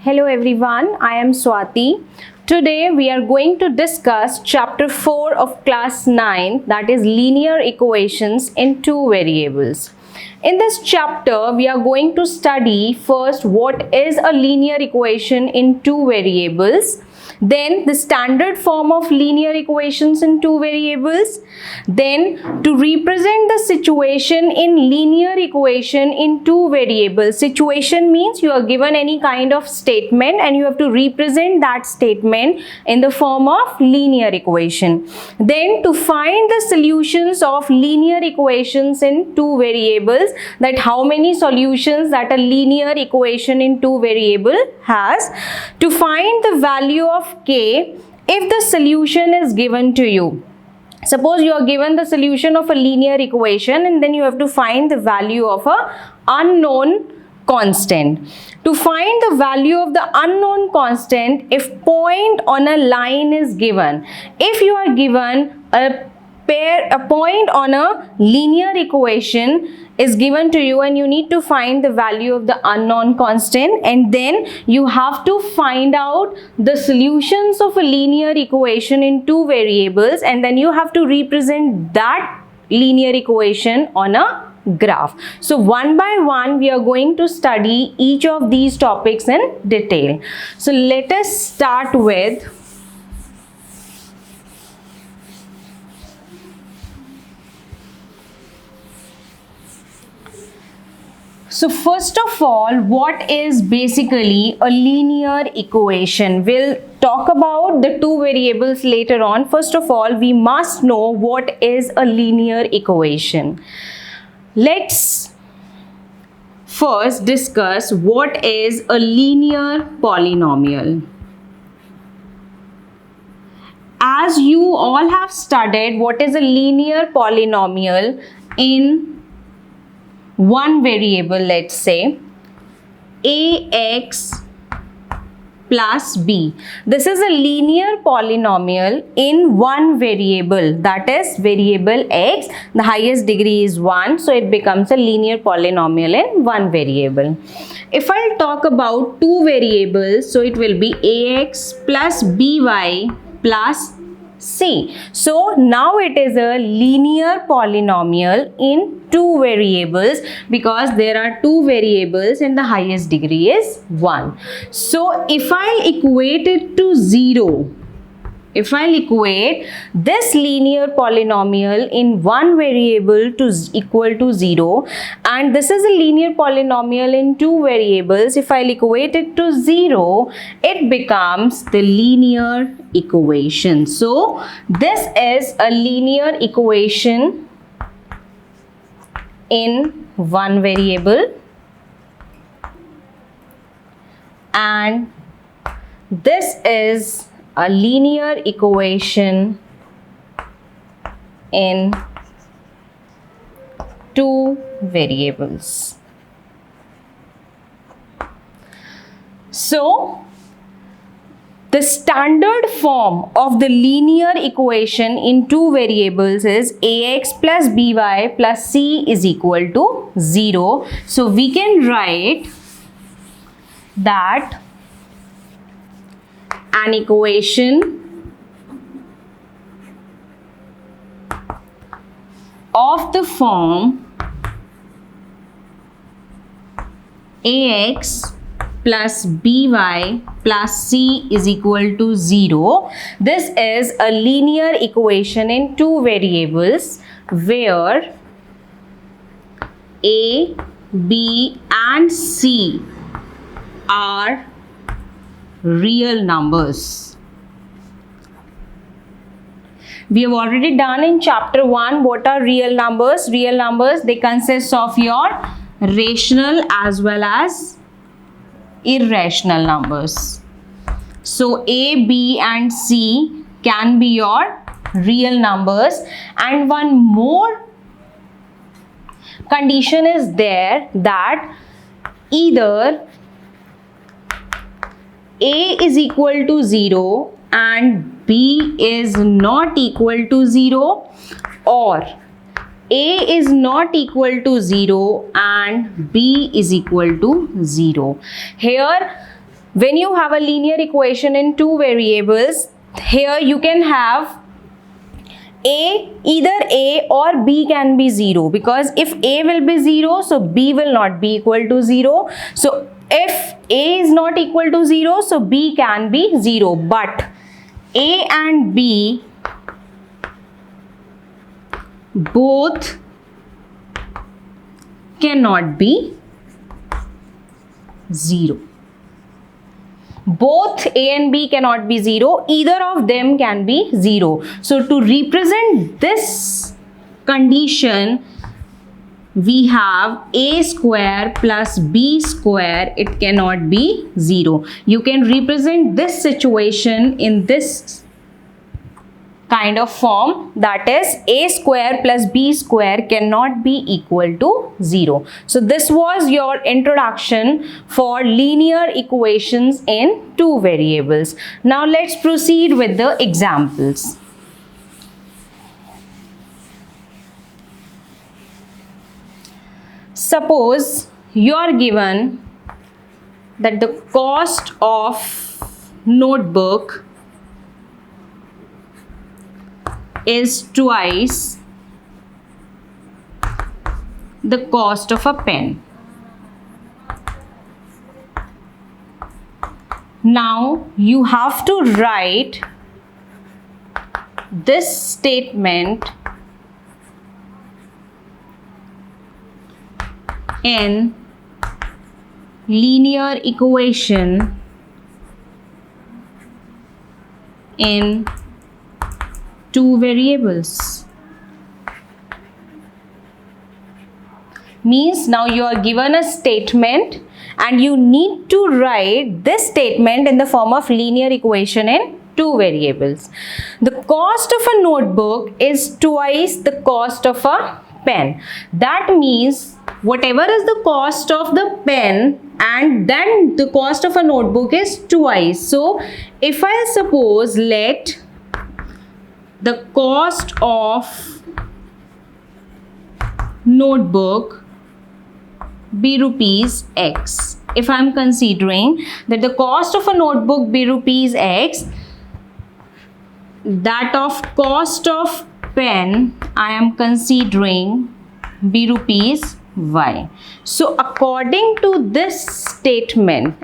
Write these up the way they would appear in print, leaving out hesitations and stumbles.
Hello everyone, I am Swati. Today we are going to discuss chapter 4 of class 9, that is linear equations in two variables. In this chapter we are going to study first what is a linear equation in two variables, then the standard form of linear equations in two variables, then to represent the situation in linear equation in two variables. Situation means you are given any kind of statement and you have to represent that statement in the form of linear equation. Then to find the solutions of linear equations in two variables, that how many solutions that a linear equation in two variable has. To find the value of k if the solution is given to you. Suppose you are given the solution of a linear equation and then you have to find the value of a unknown constant. To find the value of the unknown constant, if point on a line is given, if you are given a point on a linear equation is given to you and you need to find the value of the unknown constant, and then you have to find out the solutions of a linear equation in two variables, and then you have to represent that linear equation on a graph. So one by one we are going to study each of these topics in detail. So let us start with So first of all, what is basically a linear equation? We'll talk about the two variables later on. First of all, we must know what is a linear equation. Let's first discuss what is a linear polynomial. As you all have studied what is a linear polynomial in one variable, let's say ax plus b. This is a linear polynomial in one variable, that is variable x. The highest degree is 1, so it becomes a linear polynomial in one variable. If I'll talk about two variables, so it will be ax plus by plus c. So now it is a linear polynomial in two variables because there are two variables and the highest degree is 1. So if I'll equate it to 0, if I'll equate this linear polynomial in one variable to equal to 0, and this is a linear polynomial in two variables, if I'll equate it to 0, it becomes the linear equation. So this is a linear equation in one variable, and this is a linear equation in two variables. So the standard form of the linear equation in two variables is ax plus by plus c is equal to 0. So we can write that an equation of the form ax plus by plus c is equal to 0. This is a linear equation in two variables where a, b and c are real numbers. We have already done in chapter 1 what are real numbers. Real numbers, they consist of your rational as well as irrational numbers. So a, b and c can be your real numbers, and one more condition is there that either a is equal to 0 and b is not equal to 0, or a is not equal to 0 and b is equal to 0. Here when you have a linear equation in two variables, here you can have either A or B can be 0, because if A will be 0, so B will not be equal to 0. So if A is not equal to 0, so B can be 0, but A and B both cannot be 0. Both A and B cannot be 0. Either of them can be 0. So to represent this condition, we have A square plus B square. It cannot be 0. You can represent this situation in this kind of form, that is A square plus B square cannot be equal to 0. So this was your introduction for linear equations in two variables. Now let's proceed with the examples. Suppose you are given that the cost of notebook is twice the cost of a pen. Now you have to write this statement in linear equation in two variables. Means now you are given a statement and you need to write this statement in the form of linear equation in two variables. The cost of a notebook is twice the cost of a pen. That means whatever is the cost of the pen and then the cost of a notebook is twice. So if I suppose let the cost of notebook be rupees X. If I am considering that the cost of a notebook be rupees X, that of cost of pen I am considering be rupees Y. So according to this statement,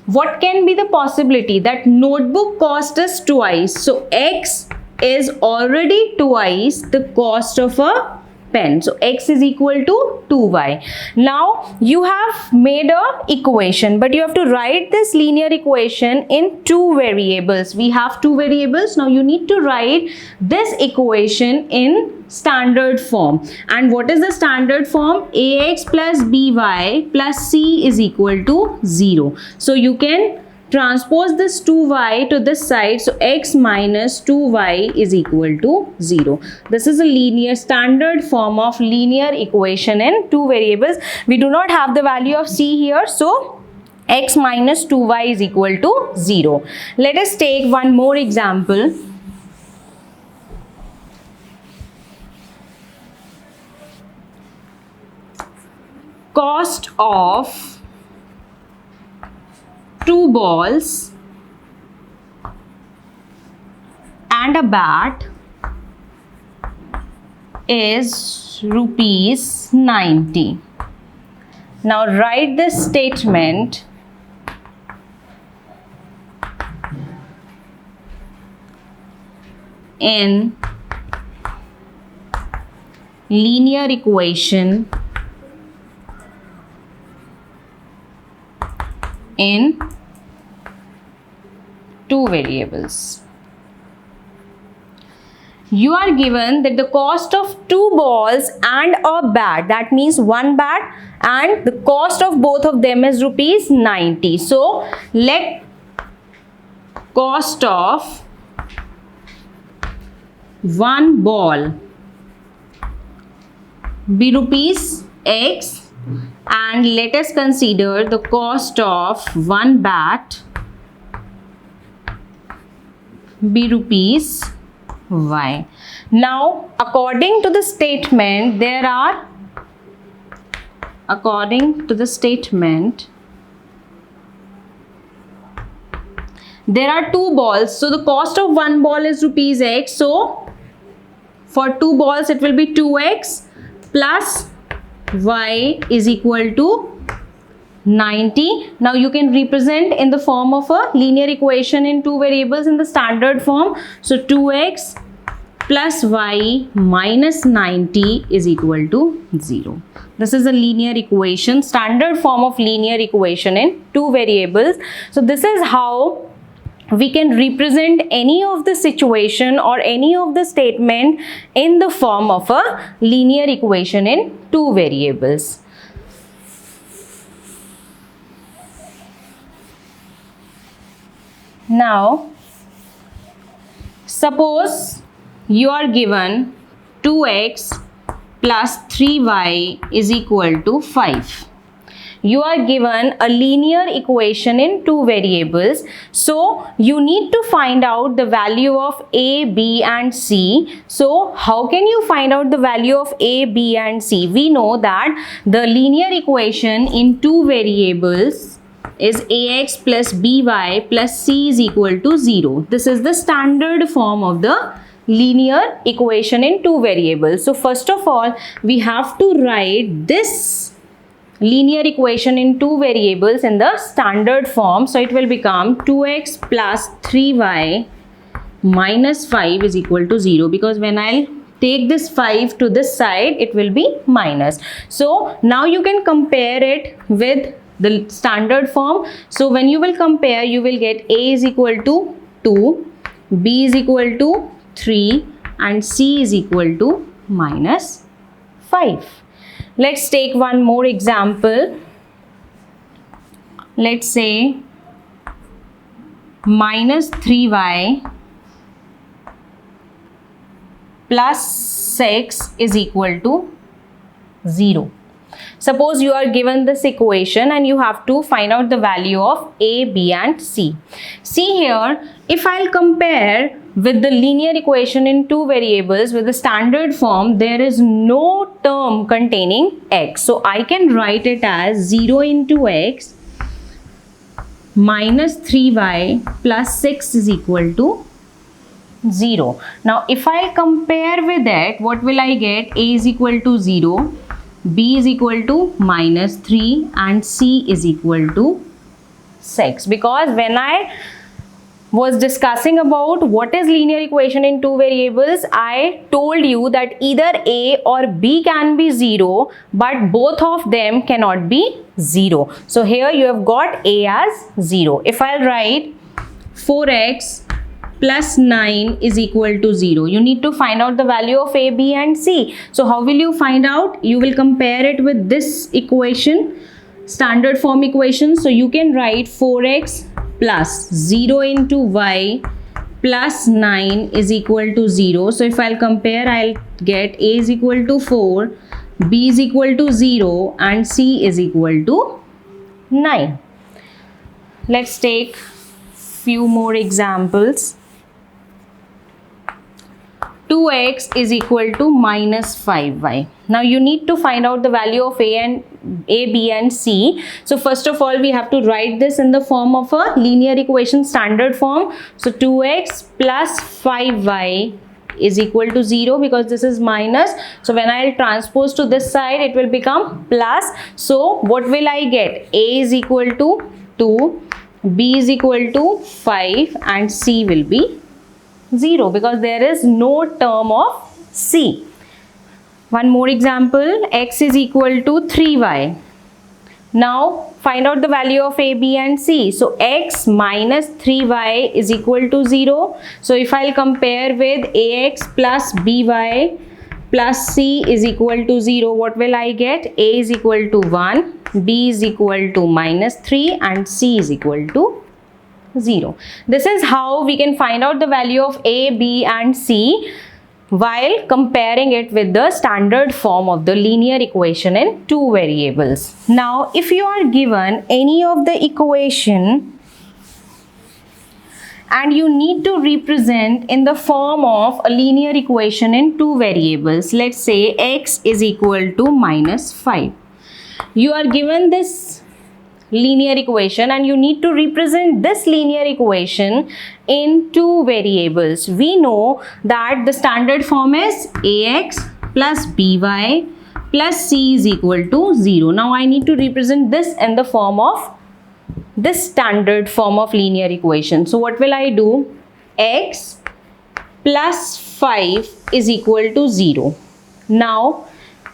what can be the possibility that notebook cost us twice? So X is already twice the cost of a pen. So X is equal to 2Y. Now you have made a equation, but you have to write this linear equation in two variables. We have two variables. Now you need to write this equation in standard form. And what is the standard form? AX plus BY plus C is equal to 0. So you can transpose this 2y to this side, so x minus 2y is equal to 0. This is a linear standard form of linear equation in two variables. We do not have the value of c here, so x minus 2y is equal to 0. Let us take one more example. Cost of two balls and a bat is rupees 90. Now write this statement in linear equation in two variables. You are given that the cost of two balls and a bat, that means one bat, and the cost of both of them is rupees 90. So let cost of one ball be rupees X, and let us consider the cost of one bat be rupees Y. Now according to the statement, there are according to the statement, there are two balls. So the cost of one ball is rupees x. So for two balls it will be 2x plus y is equal to 90. Now you can represent in the form of a linear equation in two variables in the standard form. So 2x plus y minus 90 is equal to 0. This is a linear equation, standard form of linear equation in two variables. So this is how we can represent any of the situation or any of the statement in the form of a linear equation in two variables. Now, suppose you are given 2x plus 3y is equal to 5. You are given a linear equation in two variables. So, you need to find out the value of a, b and c. So, how can you find out the value of a, b and c? We know that the linear equation in two variables is ax plus by plus c is equal to 0. This is the standard form of the linear equation in two variables. So first of all, we have to write this linear equation in two variables in the standard form. So it will become 2x plus 3y minus 5 is equal to 0, because when I'll take this 5 to this side, it will be minus. So now you can compare it with the standard form. So when you will compare, you will get a is equal to 2, b is equal to 3 and c is equal to minus 5. Let's take one more example. Let's say minus 3y plus 6 is equal to 0. Suppose you are given this equation and you have to find out the value of a, b and c. See here, if I'll compare with the linear equation in two variables with the standard form, there is no term containing x. So I can write it as 0 into x minus 3y plus 6 is equal to 0. Now if I compare with that, what will I get? A is equal to 0. B is equal to minus 3 and C is equal to 6. Because when I was discussing about what is linear equation in two variables, I told you that either A or B can be 0, but both of them cannot be 0. So here you have got A as 0. If I'll write 4x plus 9 is equal to 0. You need to find out the value of a, b and c. So how will you find out? You will compare it with this equation, standard form equation. So you can write 4x plus 0 into y plus 9 is equal to 0. So if I'll compare, I'll get a is equal to 4, b is equal to 0 and c is equal to 9. Let's take few more examples. 2x is equal to minus 5y. Now you need to find out the value of a, b and c. So first of all, we have to write this in the form of a linear equation standard form. So 2x plus 5y is equal to 0 because this is minus. So when I transpose to this side, it will become plus. So what will I get? A is equal to 2, b is equal to 5 and c will be 0 because there is no term of c. One more example, x is equal to 3y. Now find out the value of a, b and c. So x minus 3y is equal to 0. So if I'll compare with ax plus by plus c is equal to 0, what will I get? A is equal to 1, b is equal to minus 3 and c is equal to 0. This is how we can find out the value of a, b and c while comparing it with the standard form of the linear equation in two variables. Now if you are given any of the equation and you need to represent in the form of a linear equation in two variables, let's say x is equal to minus 5. you are given this linear equation and you need to represent this linear equation in two variables. We know that the standard form is ax plus by plus c is equal to 0. Now I need to represent this in the form of this standard form of linear equation. So what will I do? X plus 5 is equal to 0. Now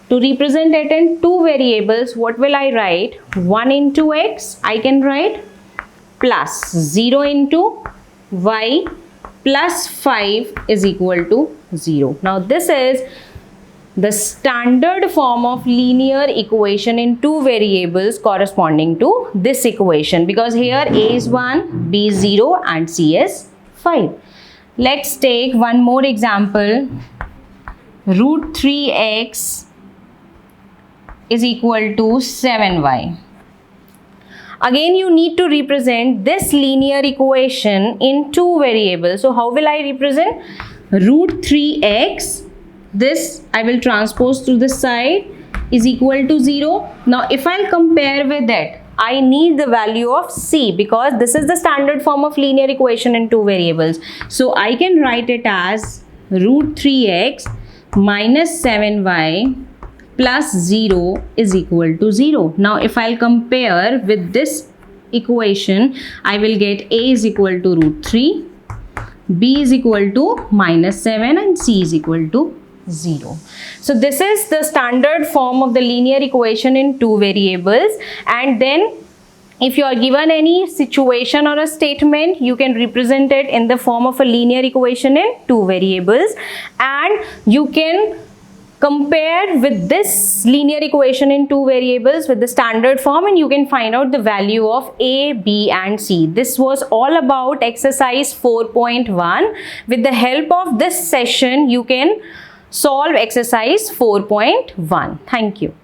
to represent it in two variables, what will I write? 1 into x, I can write plus 0 into y plus 5 is equal to 0. Now this is the standard form of linear equation in two variables corresponding to this equation, because here a is 1, b is 0 and c is 5. Let's take one more example. Root 3x is equal to 7y. Again, you need to represent this linear equation in two variables. So how will I represent? Root 3x, this I will transpose to this side, is equal to 0. Now if I'll compare with it, I need the value of c, because this is the standard form of linear equation in two variables. So I can write it as root 3x minus 7y plus 0 is equal to 0. Now if I'll compare with this equation, I will get a is equal to root 3, b is equal to minus 7 and c is equal to 0. So this is the standard form of the linear equation in two variables. And then if you are given any situation or a statement, you can represent it in the form of a linear equation in two variables, and you can compare with this linear equation in two variables with the standard form, and you can find out the value of a, b and c. This was all about exercise 4.1. With the help of this session, you can solve exercise 4.1. Thank you.